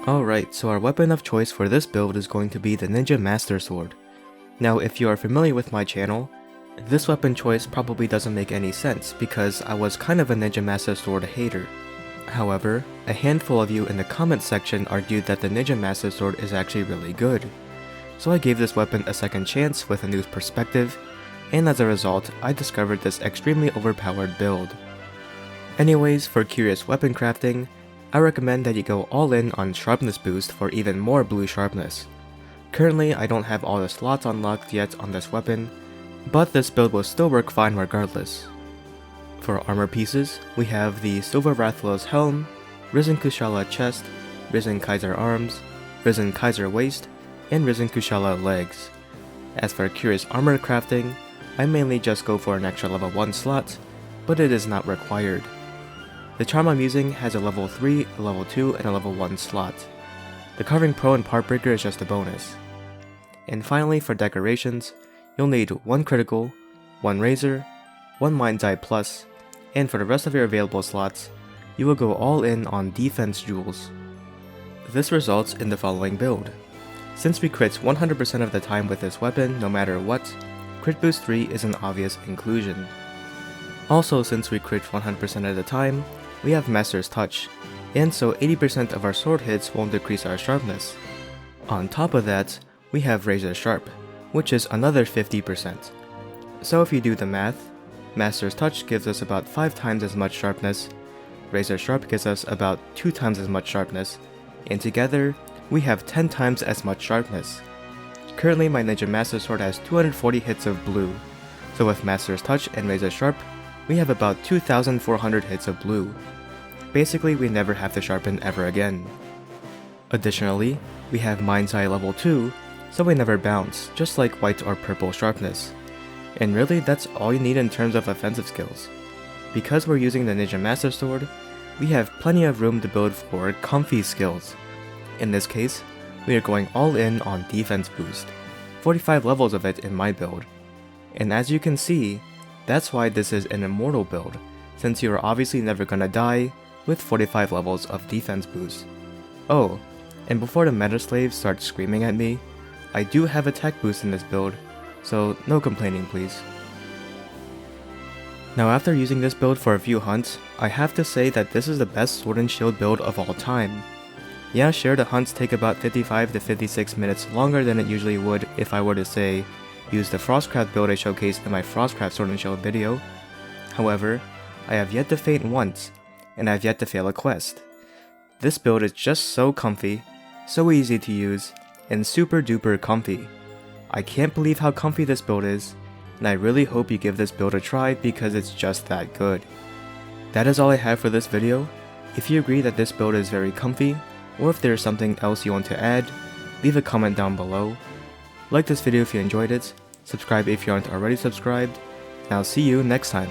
Alright, so our weapon of choice for this build is going to be the Ninja Master Sword. Now if you are familiar with my channel, this weapon choice probably doesn't make any sense because I was kind of a Ninja Master Sword hater. However, a handful of you in the comment section argued that the Ninja Master Sword is actually really good. So I gave this weapon a second chance with a new perspective, and as a result, I discovered this extremely overpowered build. Anyways, for curious weapon crafting, I recommend that you go all in on sharpness boost for even more blue sharpness. Currently, I don't have all the slots unlocked yet on this weapon, but this build will still work fine regardless. For armor pieces, we have the Silver Rathlow's helm, Risen Kushala chest, Risen Kaiser arms, Risen Kaiser waist, and Risen Kushala legs. As for curious armor crafting, I mainly just go for an extra level 1 slot, but it is not required. The charm I'm using has a level 3, a level 2, and a level 1 slot. The Carving Pro and Part Breaker is just a bonus. And finally, for decorations, you'll need 1 critical, 1 razor, 1 mind's eye plus, and for the rest of your available slots, you will go all in on defense jewels. This results in the following build. Since we crit 100% of the time with this weapon no matter what, Crit Boost 3 is an obvious inclusion. Also, since we crit 100% of the time, we have Master's Touch, and so 80% of our sword hits won't decrease our sharpness. On top of that, we have Razor Sharp, which is another 50%. So if you do the math, Master's Touch gives us about 5 times as much sharpness, Razor Sharp gives us about 2 times as much sharpness, and together, we have 10 times as much sharpness. Currently my Ninja Master Sword has 240 hits of blue, so with Master's Touch and Razor Sharp, we have about 2,400 hits of blue. Basically, we never have to sharpen ever again. Additionally, we have Mind's Eye level 2, so we never bounce, just like white or purple sharpness. And really, that's all you need in terms of offensive skills. Because we're using the Ninja Master Sword, we have plenty of room to build for comfy skills. In this case, we are going all in on defense boost, 45 levels of it in my build. And as you can see, that's why this is an immortal build, since you are obviously never gonna die with 45 levels of defense boost. Oh, and before the meta slaves start screaming at me, I do have attack boost in this build, so no complaining please. Now after using this build for a few hunts, I have to say that this is the best sword and shield build of all time. Yeah, sure, the hunts take about 55 to 56 minutes longer than it usually would if I were to say, use the Frostcraft build I showcased in my Frostcraft Sword and Shield video. However, I have yet to faint once, and I have yet to fail a quest. This build is just so comfy, so easy to use, and super duper comfy. I can't believe how comfy this build is, and I really hope you give this build a try because it's just that good. That is all I have for this video. If you agree that this build is very comfy, or if there is something else you want to add, leave a comment down below. Like this video if you enjoyed it, subscribe if you aren't already subscribed, and I'll see you next time.